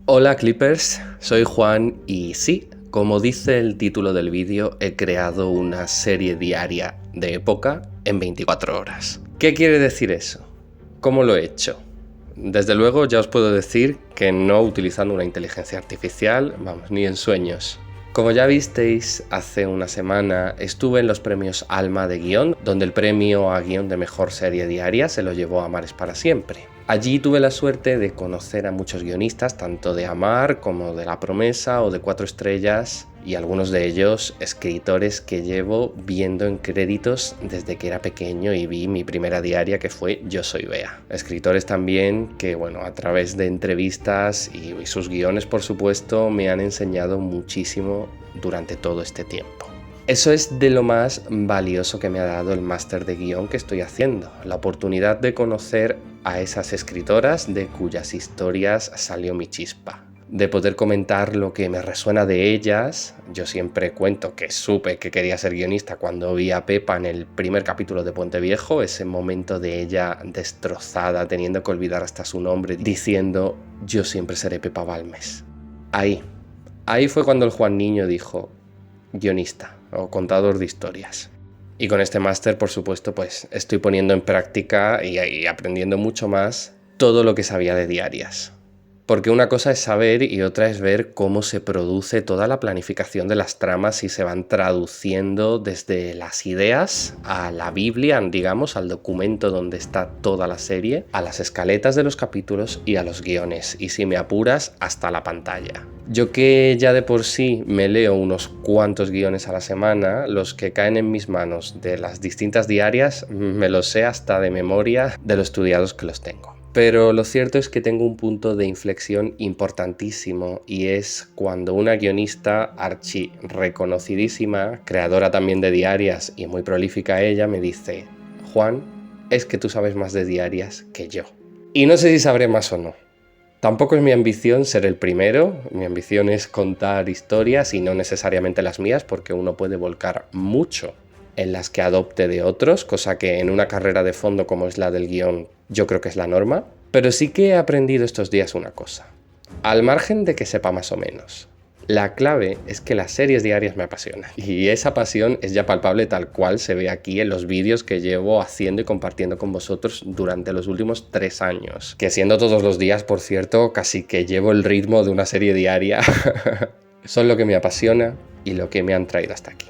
Hola Clippers, soy Juan y sí, como dice el título del vídeo, he creado una serie diaria de época en 24 horas. ¿Qué quiere decir eso? ¿Cómo lo he hecho? Desde luego ya os puedo decir que no utilizando una inteligencia artificial, vamos, ni en sueños. Como ya visteis, hace una semana estuve en los premios Alma de guión, donde el premio a guión de mejor serie diaria se lo llevó Amares para siempre. Allí tuve la suerte de conocer a muchos guionistas, tanto de Amar como de La Promesa o de 4 estrellas, y algunos de ellos escritores que llevo viendo en créditos desde que era pequeño y vi mi primera diaria, que fue Yo soy Bea. Escritores también que, bueno, a través de entrevistas y sus guiones, por supuesto, me han enseñado muchísimo durante todo este tiempo. Eso es de lo más valioso que me ha dado el máster de guión que estoy haciendo, la oportunidad de conocer a esas escritoras de cuyas historias salió mi chispa, de poder comentar lo que me resuena de ellas. Yo siempre cuento que supe que quería ser guionista cuando vi a Pepa en el primer capítulo de Puente Viejo, ese momento de ella destrozada, teniendo que olvidar hasta su nombre, diciendo yo siempre seré Pepa Balmes. Ahí fue cuando el Juan Niño dijo guionista o contador de historias. Y con este máster, por supuesto, pues estoy poniendo en práctica y aprendiendo mucho más todo lo que sabía de diarias. Porque una cosa es saber y otra es ver cómo se produce toda la planificación de las tramas y se van traduciendo desde las ideas a la Biblia, digamos, al documento donde está toda la serie, a las escaletas de los capítulos y a los guiones, y si me apuras, hasta la pantalla. Yo que ya de por sí me leo unos cuantos guiones a la semana, los que caen en mis manos de las distintas diarias me los sé hasta de memoria de lo estudiados que los tengo. Pero lo cierto es que tengo un punto de inflexión importantísimo y es cuando una guionista archi reconocidísima, creadora también de diarias y muy prolífica ella, me dice: Juan, es que tú sabes más de diarias que yo. Y no sé si sabré más o no. Tampoco es mi ambición ser el primero, mi ambición es contar historias y no necesariamente las mías, porque uno puede volcar mucho en las que adopte de otros, cosa que en una carrera de fondo como es la del guión yo creo que es la norma. Pero sí que he aprendido estos días una cosa, al margen de que sepa más o menos. La clave es que las series diarias me apasionan y esa pasión es ya palpable tal cual se ve aquí en los vídeos que llevo haciendo y compartiendo con vosotros durante los últimos 3 años. Que siendo todos los días, por cierto, casi que llevo el ritmo de una serie diaria. Son lo que me apasiona y lo que me han traído hasta aquí.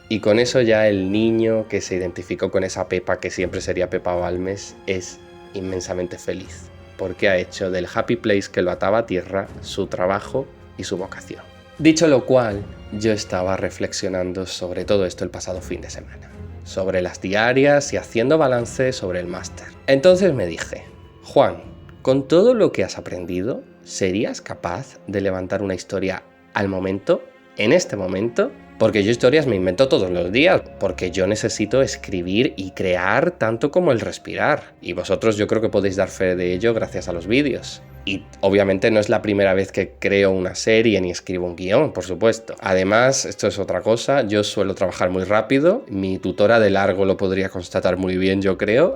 Y con eso ya el niño que se identificó con esa Pepa que siempre sería Pepa Balmes es inmensamente feliz, porque ha hecho del happy place que lo ataba a tierra su trabajo y su vocación. Dicho lo cual, yo estaba reflexionando sobre todo esto el pasado fin de semana, sobre las diarias y haciendo balance sobre el máster. Entonces me dije: Juan, con todo lo que has aprendido, ¿serías capaz de levantar una historia al momento, en este momento? Porque yo historias me invento todos los días, porque yo necesito escribir y crear tanto como el respirar. Y vosotros yo creo que podéis dar fe de ello gracias a los vídeos. Y obviamente no es la primera vez que creo una serie ni escribo un guión, por supuesto. Además, esto es otra cosa, yo suelo trabajar muy rápido, mi tutora de largo lo podría constatar muy bien, yo creo.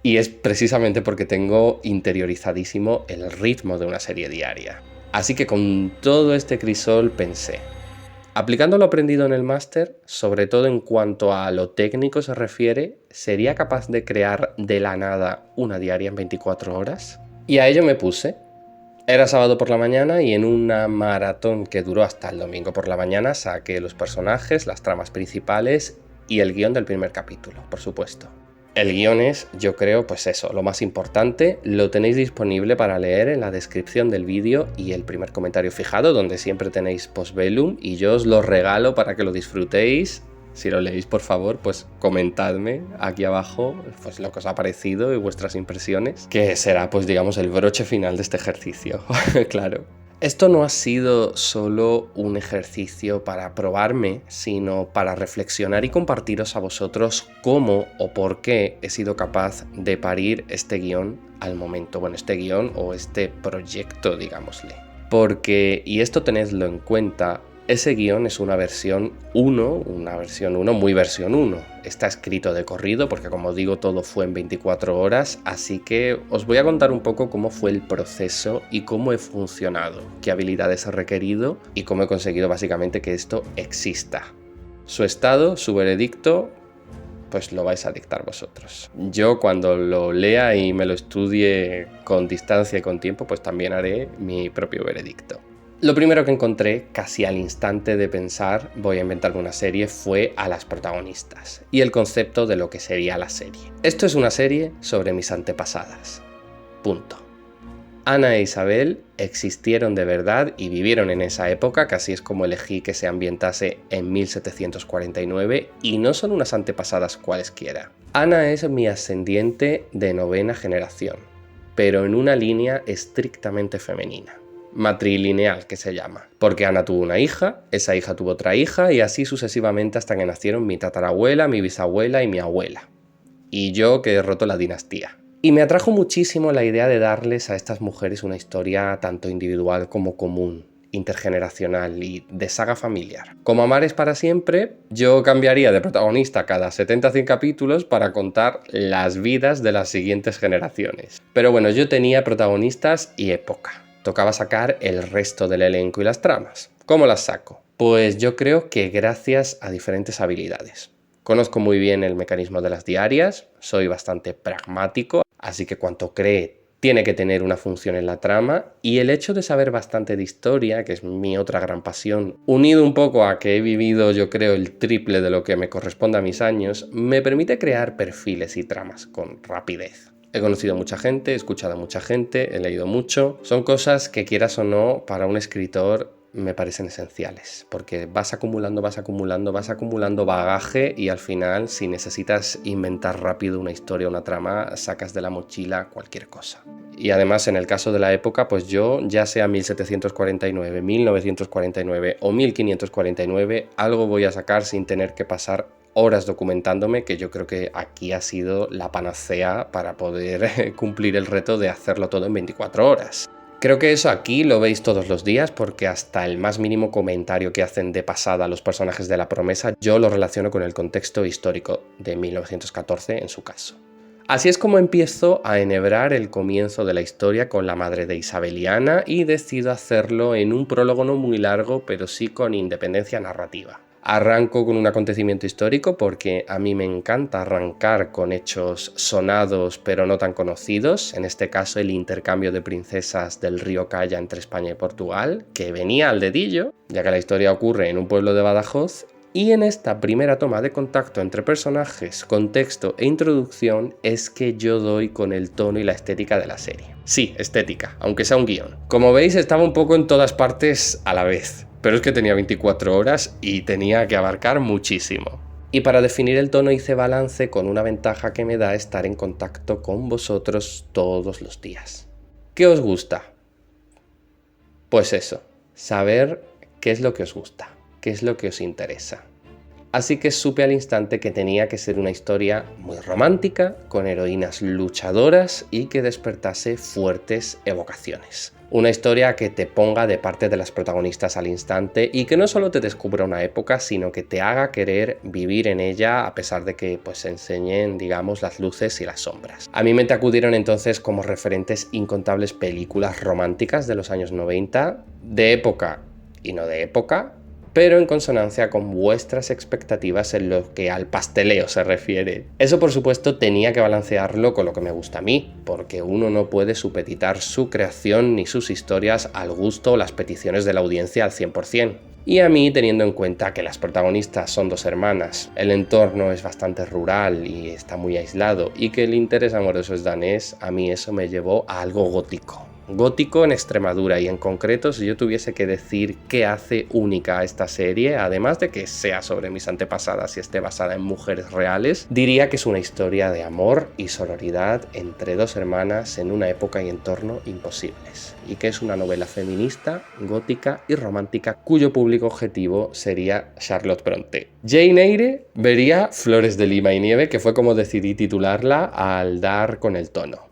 Y es precisamente porque tengo interiorizadísimo el ritmo de una serie diaria. Así que con todo este crisol pensé: aplicando lo aprendido en el máster, sobre todo en cuanto a lo técnico se refiere, ¿sería capaz de crear de la nada una diaria en 24 horas? Y a ello me puse. Era sábado por la mañana y en una maratón que duró hasta el domingo por la mañana saqué los personajes, las tramas principales y el guión del primer capítulo, por supuesto. El guión es, yo creo, pues eso, lo más importante. Lo tenéis disponible para leer en la descripción del vídeo y el primer comentario fijado, donde siempre tenéis postvelum, y yo os lo regalo para que lo disfrutéis. Si lo leéis, por favor, pues comentadme aquí abajo pues lo que os ha parecido y vuestras impresiones, que será, pues digamos, el broche final de este ejercicio. Claro. Esto no ha sido solo un ejercicio para probarme, sino para reflexionar y compartiros a vosotros cómo o por qué he sido capaz de parir este guión al momento. Bueno, este guión o este proyecto, digámosle. Porque, y esto tenedlo en cuenta, Ese guión es una versión 1, muy versión 1. Está escrito de corrido porque, como digo, todo fue en 24 horas, así que os voy a contar un poco cómo fue el proceso y cómo he funcionado, qué habilidades he requerido y cómo he conseguido básicamente que esto exista. Su estado, su veredicto, pues lo vais a dictar vosotros. Yo, cuando lo lea y me lo estudie con distancia y con tiempo, pues también haré mi propio veredicto. Lo primero que encontré, casi al instante de pensar voy a inventarme una serie, fue a las protagonistas y el concepto de lo que sería la serie. Esto es una serie sobre mis antepasadas. Punto. Ana e Isabel existieron de verdad y vivieron en esa época, que así es como elegí que se ambientase en 1749, y no son unas antepasadas cualesquiera. Ana es mi ascendiente de 9ª generación, pero en una línea estrictamente femenina. Matrilineal, que se llama, porque Ana tuvo una hija, esa hija tuvo otra hija y así sucesivamente hasta que nacieron mi tatarabuela, mi bisabuela y mi abuela. Y yo, que he roto la dinastía. Y me atrajo muchísimo la idea de darles a estas mujeres una historia tanto individual como común, intergeneracional y de saga familiar. Como Amar es para siempre, yo cambiaría de protagonista cada 70-100 capítulos para contar las vidas de las siguientes generaciones. Pero bueno, yo tenía protagonistas y época. Tocaba sacar el resto del elenco y las tramas. ¿Cómo las saco? Pues yo creo que gracias a diferentes habilidades. Conozco muy bien el mecanismo de las diarias, soy bastante pragmático, así que cuanto cree tiene que tener una función en la trama, y el hecho de saber bastante de historia, que es mi otra gran pasión, unido un poco a que he vivido, yo creo, el triple de lo que me corresponde a mis años, me permite crear perfiles y tramas con rapidez. He conocido a mucha gente, he escuchado a mucha gente, he leído mucho. Son cosas que, quieras o no, para un escritor me parecen esenciales, porque vas acumulando bagaje y al final, si necesitas inventar rápido una historia, una trama, sacas de la mochila cualquier cosa. Y además, en el caso de la época, pues yo, ya sea 1749, 1949 o 1549, algo voy a sacar sin tener que pasar horas documentándome, que yo creo que aquí ha sido la panacea para poder cumplir el reto de hacerlo todo en 24 horas. Creo que eso aquí lo veis todos los días, porque hasta el más mínimo comentario que hacen de pasada los personajes de La Promesa yo lo relaciono con el contexto histórico de 1914 en su caso. Así es como empiezo a enhebrar el comienzo de la historia con la madre de Isabeliana, y decido hacerlo en un prólogo no muy largo, pero sí con independencia narrativa. Arranco con un acontecimiento histórico porque a mí me encanta arrancar con hechos sonados pero no tan conocidos, en este caso el intercambio de princesas del río Caya entre España y Portugal, que venía al dedillo, ya que la historia ocurre en un pueblo de Badajoz, y en esta primera toma de contacto entre personajes, contexto e introducción es que yo doy con el tono y la estética de la serie. Sí, estética, aunque sea un guión. Como veis, estaba un poco en todas partes a la vez. Pero es que tenía 24 horas y tenía que abarcar muchísimo. Y para definir el tono hice balance con una ventaja que me da estar en contacto con vosotros todos los días. ¿Qué os gusta? Pues eso, saber qué es lo que os gusta, qué es lo que os interesa. Así que supe al instante que tenía que ser una historia muy romántica, con heroínas luchadoras y que despertase fuertes evocaciones. Una historia que te ponga de parte de las protagonistas al instante y que no solo te descubra una época, sino que te haga querer vivir en ella, a pesar de que pues enseñen, digamos, las luces y las sombras. A mi mente acudieron entonces como referentes incontables películas románticas de los años 90, de época y no de época, pero en consonancia con vuestras expectativas en lo que al pasteleo se refiere. Eso, por supuesto, tenía que balancearlo con lo que me gusta a mí, porque uno no puede supeditar su creación ni sus historias al gusto o las peticiones de la audiencia al 100%. Y a mí, teniendo en cuenta que las protagonistas son dos hermanas, el entorno es bastante rural y está muy aislado, y que el interés amoroso es danés, a mí eso me llevó a algo gótico. Gótico en Extremadura, y en concreto, si yo tuviese que decir qué hace única a esta serie, además de que sea sobre mis antepasadas y esté basada en mujeres reales, diría que es una historia de amor y sororidad entre dos hermanas en una época y entorno imposibles, y que es una novela feminista, gótica y romántica cuyo público objetivo sería Charlotte Brontë. Jane Eyre vería Flores de Lima y Nieve, que fue como decidí titularla al dar con el tono.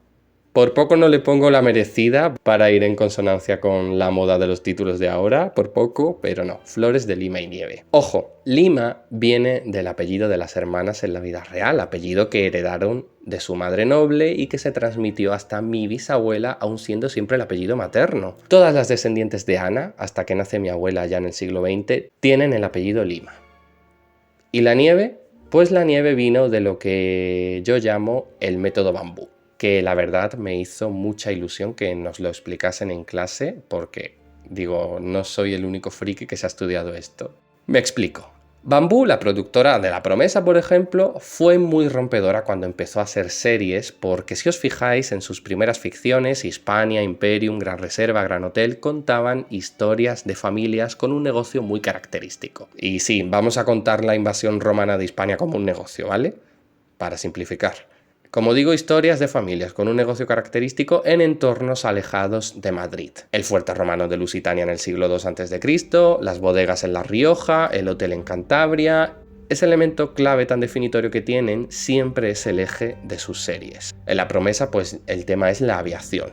Por poco no le pongo la merecida para ir en consonancia con la moda de los títulos de ahora, por poco, pero no, Flores de Lima y Nieve. Ojo, Lima viene del apellido de las hermanas en la vida real, apellido que heredaron de su madre noble y que se transmitió hasta mi bisabuela, aun siendo siempre el apellido materno. Todas las descendientes de Ana, hasta que nace mi abuela ya en el siglo XX, tienen el apellido Lima. ¿Y la nieve? Pues la nieve vino de lo que yo llamo el método bambú, que la verdad me hizo mucha ilusión que nos lo explicasen en clase porque, digo, no soy el único friki que se ha estudiado esto. Me explico. Bambú, la productora de La Promesa, por ejemplo, fue muy rompedora cuando empezó a hacer series porque si os fijáis en sus primeras ficciones, Hispania, Imperium, Gran Reserva, Gran Hotel, contaban historias de familias con un negocio muy característico. Y sí, vamos a contar la invasión romana de Hispania como un negocio, ¿vale? Para simplificar. Como digo, historias de familias con un negocio característico en entornos alejados de Madrid. El fuerte romano de Lusitania en el siglo II a.C., las bodegas en La Rioja, el hotel en Cantabria. Ese elemento clave tan definitorio que tienen siempre es el eje de sus series. En La Promesa, pues el tema es la aviación.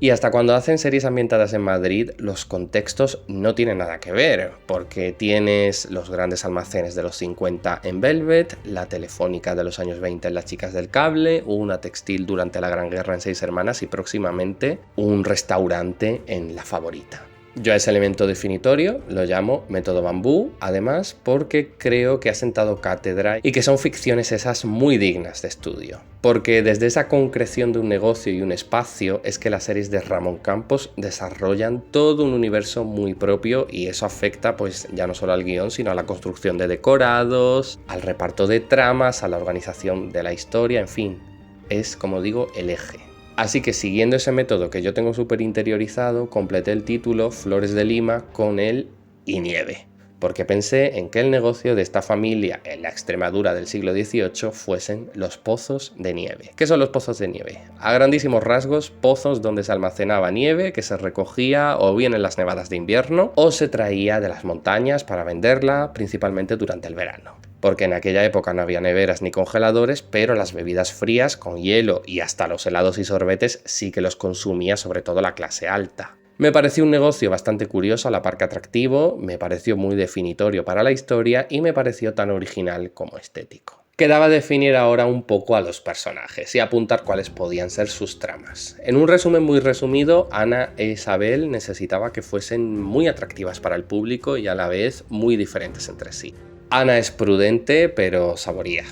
Y hasta cuando hacen series ambientadas en Madrid, los contextos no tienen nada que ver, porque tienes los grandes almacenes de los 50 en Velvet, la telefónica de los años 20 en Las Chicas del Cable, una textil durante la Gran Guerra en Seis Hermanas y próximamente un restaurante en La Favorita. Yo a ese elemento definitorio lo llamo método bambú, además porque creo que ha sentado cátedra y que son ficciones esas muy dignas de estudio. Porque desde esa concreción de un negocio y un espacio es que las series de Ramón Campos desarrollan todo un universo muy propio y eso afecta pues ya no solo al guión sino a la construcción de decorados, al reparto de tramas, a la organización de la historia, en fin, es como digo el eje. Así que siguiendo ese método que yo tengo súper interiorizado, completé el título Flores de Lima con el y nieve, porque pensé en que el negocio de esta familia en la Extremadura del siglo XVIII fuesen los pozos de nieve. ¿Qué son los pozos de nieve? A grandísimos rasgos, pozos donde se almacenaba nieve que se recogía o bien en las nevadas de invierno o se traía de las montañas para venderla, principalmente durante el verano. Porque en aquella época no había neveras ni congeladores, pero las bebidas frías con hielo y hasta los helados y sorbetes sí que los consumía sobre todo la clase alta. Me pareció un negocio bastante curioso, a la par que atractivo, me pareció muy definitorio para la historia y me pareció tan original como estético. Quedaba definir ahora un poco a los personajes y apuntar cuáles podían ser sus tramas. En un resumen muy resumido, Ana e Isabel necesitaba que fuesen muy atractivas para el público y a la vez muy diferentes entre sí. Ana es prudente, pero saboría.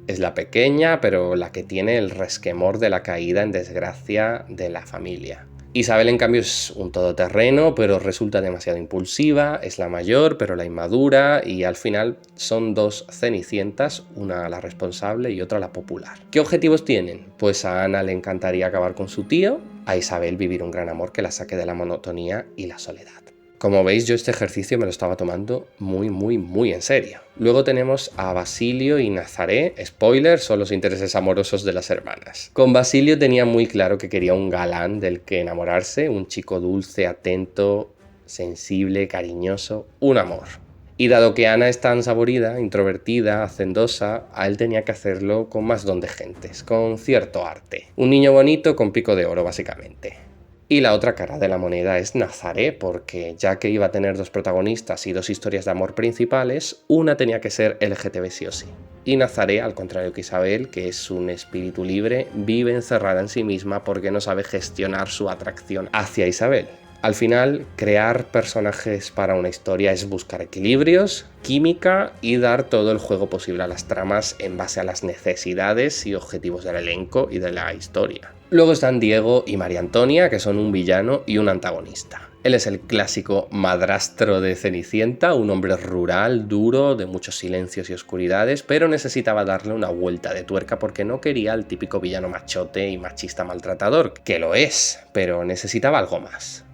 Es la pequeña, pero la que tiene el resquemor de la caída en desgracia de la familia. Isabel, en cambio, es un todoterreno, pero resulta demasiado impulsiva, es la mayor, pero la inmadura, y al final son dos cenicientas, una la responsable y otra la popular. ¿Qué objetivos tienen? Pues a Ana le encantaría acabar con su tío, a Isabel vivir un gran amor que la saque de la monotonía y la soledad. Como veis, yo este ejercicio me lo estaba tomando muy en serio. Luego tenemos a Basilio y Nazaré. Spoiler, son los intereses amorosos de las hermanas. Con Basilio tenía muy claro que quería un galán del que enamorarse, un chico dulce, atento, sensible, cariñoso, un amor. Y dado que Ana es tan saborida, introvertida, hacendosa, a él tenía que hacerlo con más don de gentes, con cierto arte. Un niño bonito con pico de oro, básicamente. Y la otra cara de la moneda es Nazaré, porque ya que iba a tener dos protagonistas y dos historias de amor principales, una tenía que ser LGTB sí o sí. Y Nazaré, al contrario que Isabel, que es un espíritu libre, vive encerrada en sí misma porque no sabe gestionar su atracción hacia Isabel. Al final, crear personajes para una historia es buscar equilibrios, química y dar todo el juego posible a las tramas en base a las necesidades y objetivos del elenco y de la historia. Luego están Diego y María Antonia, que son un villano y un antagonista. Él es el clásico madrastro de Cenicienta, un hombre rural, duro, de muchos silencios y oscuridades, pero necesitaba darle una vuelta de tuerca porque no quería al típico villano machote y machista maltratador, que lo es, pero necesitaba algo más.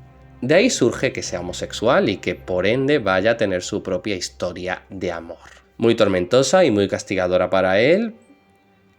De ahí surge que sea homosexual y que por ende vaya a tener su propia historia de amor. Muy tormentosa y muy castigadora para él,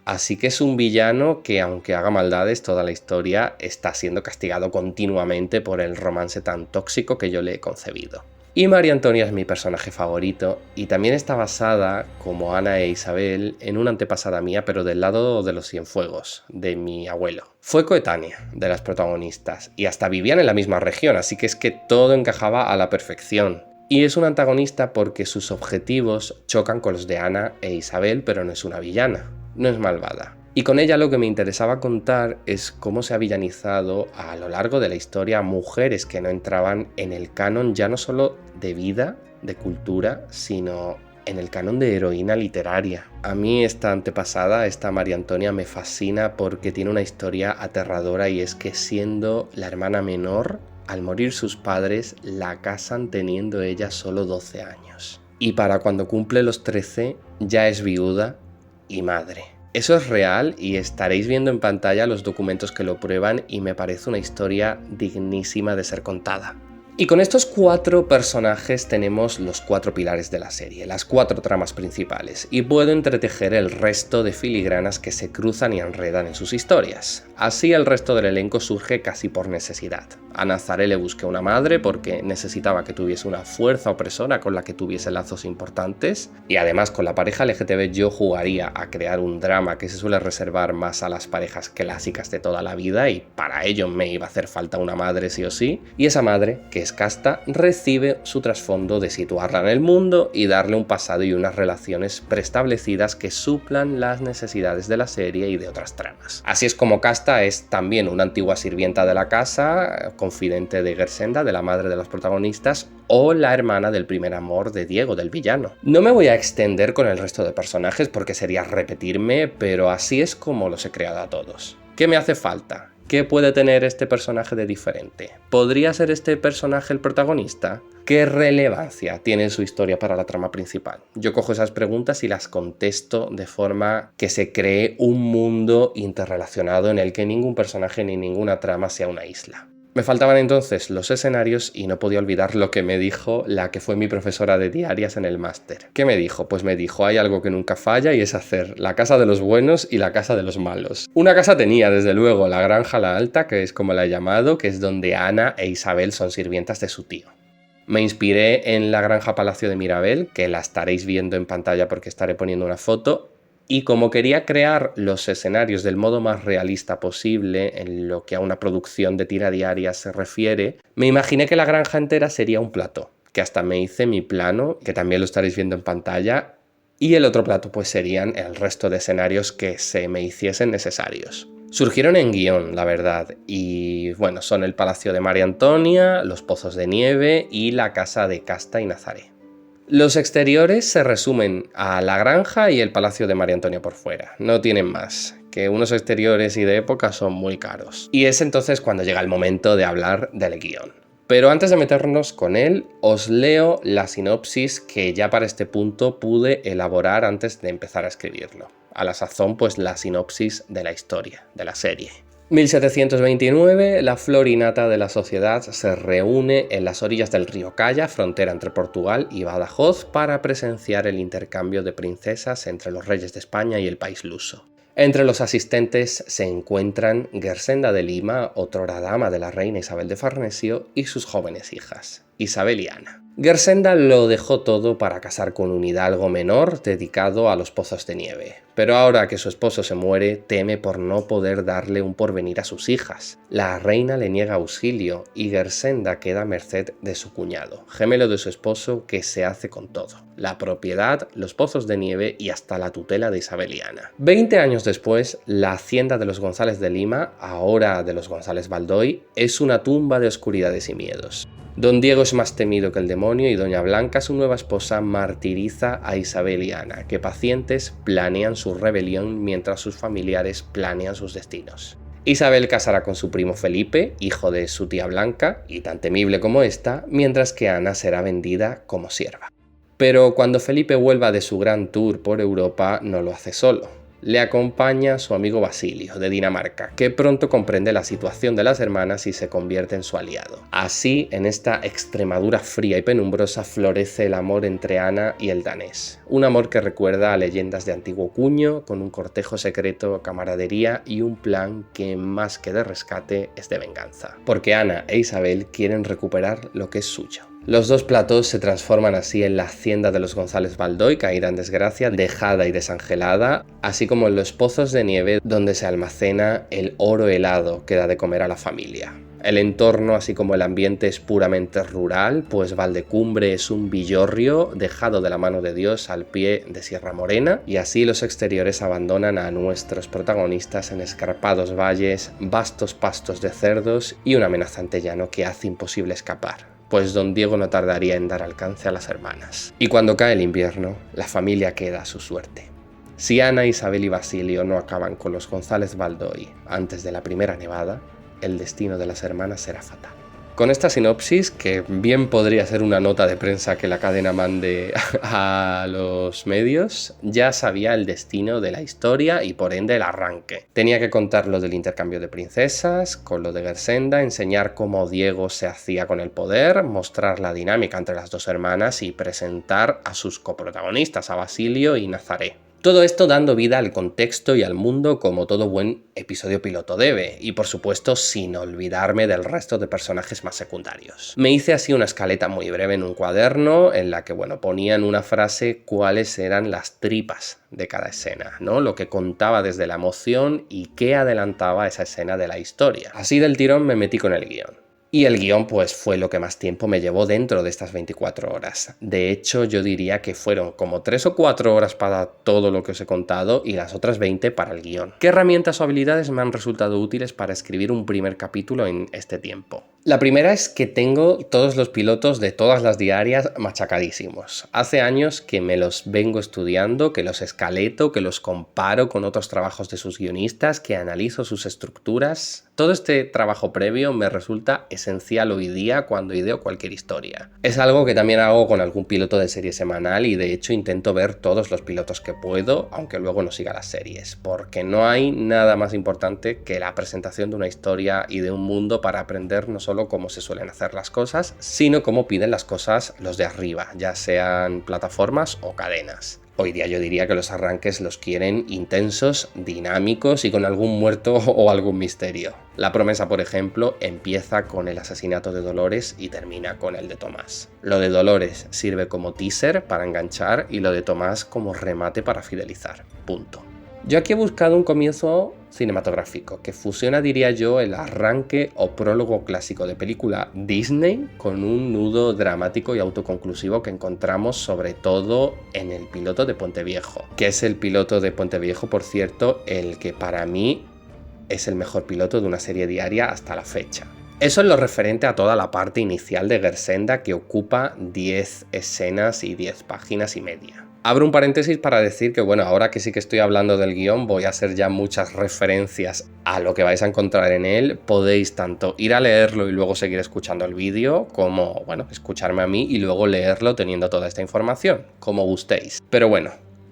así que es un villano que aunque haga maldades toda la historia está siendo castigado continuamente por el romance tan tóxico que yo le he concebido. Y María Antonia es mi personaje favorito y también está basada, como Ana e Isabel, en una antepasada mía, pero del lado de los Cienfuegos, de mi abuelo. Fue coetánea de las protagonistas y hasta vivían en la misma región, así que es que todo encajaba a la perfección. Y es una antagonista porque sus objetivos chocan con los de Ana e Isabel, pero no es una villana, no es malvada. Y con ella lo que me interesaba contar es cómo se ha villanizado a lo largo de la historia a mujeres que no entraban en el canon ya no solo de vida, de cultura, sino en el canon de heroína literaria. A mí esta antepasada, esta María Antonia, me fascina porque tiene una historia aterradora y es que siendo la hermana menor, al morir sus padres, la casan teniendo ella solo 12 años. Y para cuando cumple los 13 ya es viuda y madre. Eso es real y estaréis viendo en pantalla los documentos que lo prueban y me parece una historia dignísima de ser contada. Y con estos 4 personajes tenemos los 4 pilares de la serie, las 4 tramas principales, y puedo entretejer el resto de filigranas que se cruzan y enredan en sus historias. Así el resto del elenco surge casi por necesidad. A Nazaré le busqué una madre porque necesitaba que tuviese una fuerza opresora con la que tuviese lazos importantes, y además con la pareja LGTB yo jugaría a crear un drama que se suele reservar más a las parejas clásicas de toda la vida, y para ello me iba a hacer falta una madre sí o sí, y esa madre, que es casta, recibe su trasfondo de situarla en el mundo y darle un pasado y unas relaciones preestablecidas que suplan las necesidades de la serie y de otras tramas. Así es como Casta es también una antigua sirvienta de la casa, confidente de Gersenda, de la madre de los protagonistas, o la hermana del primer amor de Diego, del villano. No me voy a extender con el resto de personajes porque sería repetirme, pero así es como los he creado a todos. ¿Qué me hace falta? ¿Qué puede tener este personaje de diferente? ¿Podría ser este personaje el protagonista? ¿Qué relevancia tiene su historia para la trama principal? Yo cojo esas preguntas y las contesto de forma que se cree un mundo interrelacionado en el que ningún personaje ni ninguna trama sea una isla. Me faltaban entonces los escenarios y no podía olvidar lo que me dijo la que fue mi profesora de diarias en el máster. ¿Qué me dijo? Pues me dijo, hay algo que nunca falla y es hacer la casa de los buenos y la casa de los malos. Una casa tenía, desde luego, la Granja La Alta, que es como la he llamado, que es donde Ana e Isabel son sirvientas de su tío. Me inspiré en la Granja Palacio de Mirabel, que la estaréis viendo en pantalla porque estaré poniendo una foto. Y como quería crear los escenarios del modo más realista posible en lo que a una producción de tira diaria se refiere, me imaginé que la granja entera sería un plató, que hasta me hice mi plano, que también lo estaréis viendo en pantalla, y el otro plato pues serían el resto de escenarios que se me hiciesen necesarios. Surgieron en guión, la verdad, y bueno, son el Palacio de María Antonia, los Pozos de Nieve y la casa de Casta y Nazaré. Los exteriores se resumen a la granja y el Palacio de María Antonia por fuera, no tienen más, que unos exteriores y de época son muy caros. Y es entonces cuando llega el momento de hablar del guión. Pero antes de meternos con él, os leo la sinopsis que ya para este punto pude elaborar antes de empezar a escribirlo. A la sazón, pues la sinopsis de la historia, de la serie. 1729, la flor y nata de la sociedad se reúne en las orillas del río Caya, frontera entre Portugal y Badajoz, para presenciar el intercambio de princesas entre los reyes de España y el país luso. Entre los asistentes se encuentran Gersenda de Lima, otrora dama de la reina Isabel de Farnesio, y sus jóvenes hijas, Isabel y Ana. Gersenda lo dejó todo para casar con un hidalgo menor dedicado a los pozos de nieve, pero ahora que su esposo se muere, teme por no poder darle un porvenir a sus hijas. La reina le niega auxilio y Gersenda queda a merced de su cuñado, gemelo de su esposo, que se hace con todo: la propiedad, los pozos de nieve y hasta la tutela de Isabel y Ana. 20 años después, la hacienda de los González de Lima, ahora de los González Baldoy, es una tumba de oscuridades y miedos. Don Diego es más temido que el demonio y Doña Blanca, su nueva esposa, martiriza a Isabel y Ana, que pacientes planean su rebelión mientras sus familiares planean sus destinos. Isabel casará con su primo Felipe, hijo de su tía Blanca, y tan temible como esta, mientras que Ana será vendida como sierva. Pero cuando Felipe vuelva de su gran tour por Europa, no lo hace solo. Le acompaña su amigo Basilio, de Dinamarca, que pronto comprende la situación de las hermanas y se convierte en su aliado. Así, en esta Extremadura fría y penumbrosa, florece el amor entre Ana y el danés. Un amor que recuerda a leyendas de antiguo cuño, con un cortejo secreto, camaradería y un plan que, más que de rescate, es de venganza. Porque Ana e Isabel quieren recuperar lo que es suyo: Los dos platós se transforman así en la hacienda de los González Baldoy, caída en desgracia, dejada y desangelada, así como en los pozos de nieve donde se almacena el oro helado que da de comer a la familia. El entorno, así como el ambiente, es puramente rural, pues Valdecumbre es un villorrio dejado de la mano de Dios al pie de Sierra Morena, y así los exteriores abandonan a nuestros protagonistas en escarpados valles, vastos pastos de cerdos y un amenazante llano que hace imposible escapar, pues don Diego no tardaría en dar alcance a las hermanas. Y cuando cae el invierno, la familia queda a su suerte. Si Ana, Isabel y Basilio no acaban con los González Baldoy antes de la primera nevada, el destino de las hermanas será fatal. Con esta sinopsis, que bien podría ser una nota de prensa que la cadena mande a los medios, ya sabía el destino de la historia y por ende el arranque. Tenía que contar lo del intercambio de princesas, con lo de Gersenda, enseñar cómo Diego se hacía con el poder, mostrar la dinámica entre las dos hermanas y presentar a sus coprotagonistas, a Basilio y Nazaré. Todo esto dando vida al contexto y al mundo como todo buen episodio piloto debe, y por supuesto sin olvidarme del resto de personajes más secundarios. Me hice así una escaleta muy breve en un cuaderno en la que, ponía en una frase cuáles eran las tripas de cada escena, ¿no? Lo que contaba desde la emoción y qué adelantaba esa escena de la historia. Así del tirón me metí con el guión. Y el guión pues fue lo que más tiempo me llevó dentro de estas 24 horas. De hecho, yo diría que fueron como 3 o 4 horas para todo lo que os he contado y las otras 20 para el guión. ¿Qué herramientas o habilidades me han resultado útiles para escribir un primer capítulo en este tiempo? La primera es que tengo todos los pilotos de todas las diarias machacadísimos. Hace años que me los vengo estudiando, que los escaleto, que los comparo con otros trabajos de sus guionistas, que analizo sus estructuras. Todo este trabajo previo me resulta esencial hoy día cuando ideo cualquier historia. Es algo que también hago con algún piloto de serie semanal y de hecho intento ver todos los pilotos que puedo, aunque luego no siga las series, porque no hay nada más importante que la presentación de una historia y de un mundo para aprender no solo cómo se suelen hacer las cosas, sino cómo piden las cosas los de arriba, ya sean plataformas o cadenas. Hoy día yo diría que los arranques los quieren intensos, dinámicos y con algún muerto o algún misterio. La promesa, por ejemplo, empieza con el asesinato de Dolores y termina con el de Tomás. Lo de Dolores sirve como teaser para enganchar y lo de Tomás como remate para fidelizar. Punto. Yo aquí he buscado un comienzo cinematográfico que fusiona, diría yo, el arranque o prólogo clásico de película Disney con un nudo dramático y autoconclusivo que encontramos sobre todo en el piloto de Puente Viejo, que es el piloto de Puente Viejo, por cierto, el que para mí es el mejor piloto de una serie diaria hasta la fecha. Eso es lo referente a toda la parte inicial de Gersenda, que ocupa 10 escenas y 10 páginas y media. Abro un paréntesis para decir que, ahora que sí que estoy hablando del guión, voy a hacer ya muchas referencias a lo que vais a encontrar en él. Podéis tanto ir a leerlo y luego seguir escuchando el vídeo, como, escucharme a mí y luego leerlo teniendo toda esta información, como gustéis. Pero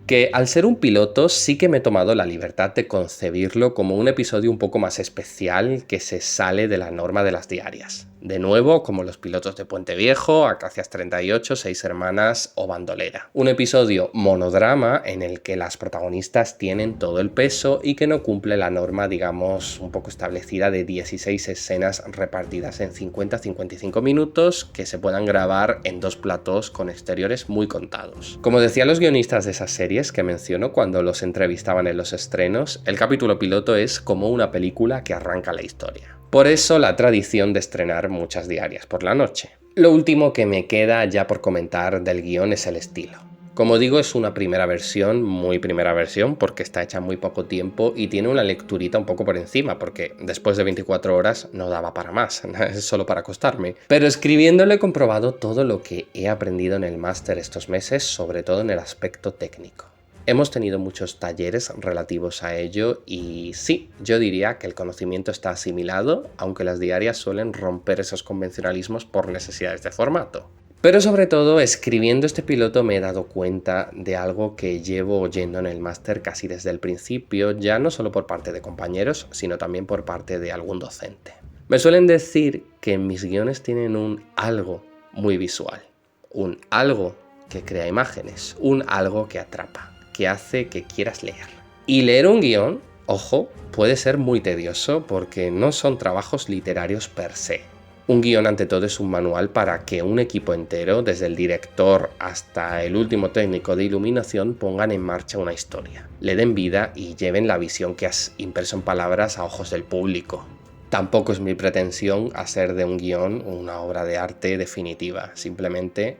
que al ser un piloto sí que me he tomado la libertad de concebirlo como un episodio un poco más especial que se sale de la norma de las diarias. De nuevo, como los pilotos de Puente Viejo, Acacias 38, Seis Hermanas o Bandolera. Un episodio monodrama en el que las protagonistas tienen todo el peso y que no cumple la norma, digamos, un poco establecida de 16 escenas repartidas en 50-55 minutos que se puedan grabar en 2 platós con exteriores muy contados. Como decían los guionistas de esas series que menciono cuando los entrevistaban en los estrenos, el capítulo piloto es como una película que arranca la historia. Por eso la tradición de estrenar muchas diarias por la noche. Lo último que me queda ya por comentar del guión es el estilo. Como digo, es una primera versión, muy primera versión, porque está hecha en muy poco tiempo y tiene una lecturita un poco por encima, porque después de 24 horas no daba para más, es solo para acostarme. Pero escribiéndolo he comprobado todo lo que he aprendido en el máster estos meses, sobre todo en el aspecto técnico. Hemos tenido muchos talleres relativos a ello y sí, yo diría que el conocimiento está asimilado, aunque las diarias suelen romper esos convencionalismos por necesidades de formato. Pero sobre todo, escribiendo este piloto me he dado cuenta de algo que llevo oyendo en el máster casi desde el principio, ya no solo por parte de compañeros, sino también por parte de algún docente. Me suelen decir que mis guiones tienen un algo muy visual, un algo que crea imágenes, un algo que atrapa, que hace que quieras leer. Y leer un guión, ojo, puede ser muy tedioso porque no son trabajos literarios per se. Un guión ante todo es un manual para que un equipo entero, desde el director hasta el último técnico de iluminación, pongan en marcha una historia, le den vida y lleven la visión que has impreso en palabras a ojos del público. Tampoco es mi pretensión hacer de un guión una obra de arte definitiva, simplemente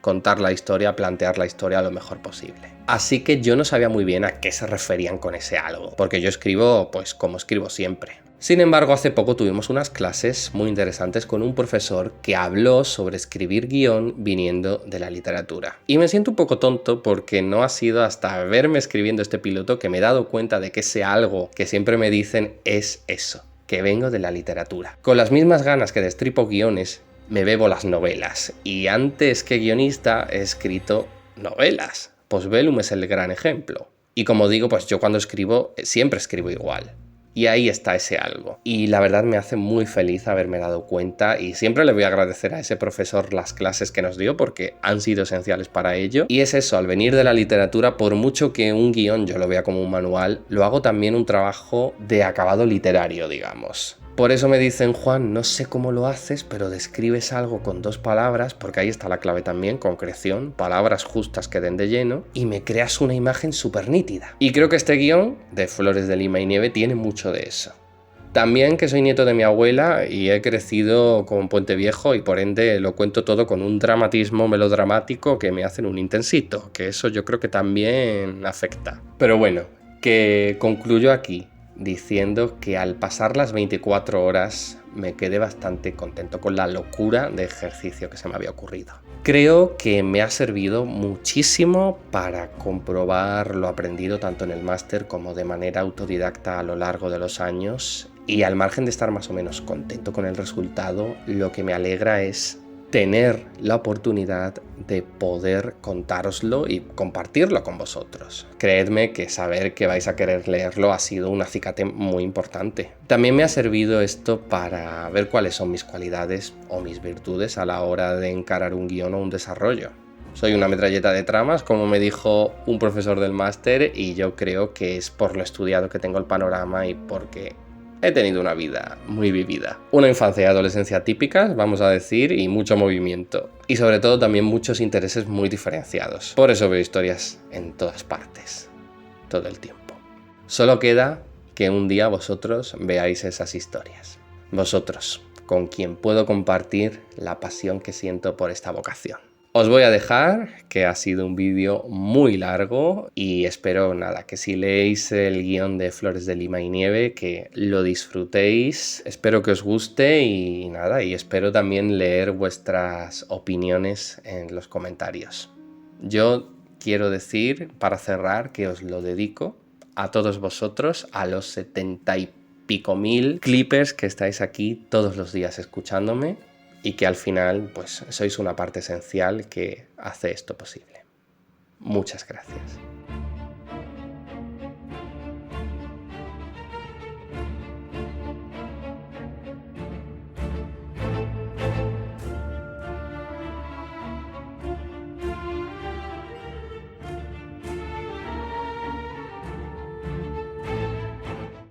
contar la historia, plantear la historia lo mejor posible. Así que yo no sabía muy bien a qué se referían con ese algo, porque yo escribo pues como escribo siempre. Sin embargo, hace poco tuvimos unas clases muy interesantes con un profesor que habló sobre escribir guión viniendo de la literatura. Y me siento un poco tonto porque no ha sido hasta verme escribiendo este piloto que me he dado cuenta de que ese algo que siempre me dicen es eso, que vengo de la literatura. Con las mismas ganas que destripo guiones, me bebo las novelas. Y antes que guionista he escrito novelas. Postbellum es el gran ejemplo. Y como digo, pues yo cuando escribo siempre escribo igual. Y ahí está ese algo. Y la verdad me hace muy feliz haberme dado cuenta y siempre le voy a agradecer a ese profesor las clases que nos dio porque han sido esenciales para ello. Y es eso, al venir de la literatura, por mucho que un guión yo lo vea como un manual, lo hago también un trabajo de acabado literario, digamos. Por eso me dicen, Juan, no sé cómo lo haces, pero describes algo con 2 palabras, porque ahí está la clave también, concreción, palabras justas que den de lleno, y me creas una imagen súper nítida. Y creo que este guión de Flores de Lima y Nieve tiene mucho de eso. También que soy nieto de mi abuela y he crecido con Puente Viejo y por ende lo cuento todo con un dramatismo melodramático que me hacen un intensito, que eso yo creo que también afecta. Pero bueno, que concluyo aquí diciendo que al pasar las 24 horas me quedé bastante contento con la locura de ejercicio que se me había ocurrido. Creo que me ha servido muchísimo para comprobar lo aprendido tanto en el máster como de manera autodidacta a lo largo de los años y al margen de estar más o menos contento con el resultado, lo que me alegra es tener la oportunidad de poder contároslo y compartirlo con vosotros. Creedme que saber que vais a querer leerlo ha sido un acicate muy importante. También me ha servido esto para ver cuáles son mis cualidades o mis virtudes a la hora de encarar un guión o un desarrollo. Soy una metralleta de tramas, como me dijo un profesor del máster, y yo creo que es por lo estudiado que tengo el panorama y porque he tenido una vida muy vivida. Una infancia y adolescencia típicas, vamos a decir, y mucho movimiento. Y sobre todo también muchos intereses muy diferenciados. Por eso veo historias en todas partes, todo el tiempo. Solo queda que un día vosotros veáis esas historias. Vosotros, con quien puedo compartir la pasión que siento por esta vocación. Os voy a dejar, que ha sido un vídeo muy largo y espero que si leéis el guión de Flores de Lima y Nieve, que lo disfrutéis, espero que os guste y espero también leer vuestras opiniones en los comentarios. Yo quiero decir, para cerrar, que os lo dedico a todos vosotros, a los 70 y pico mil clippers que estáis aquí todos los días escuchándome. Y que al final pues sois una parte esencial que hace esto posible. Muchas gracias.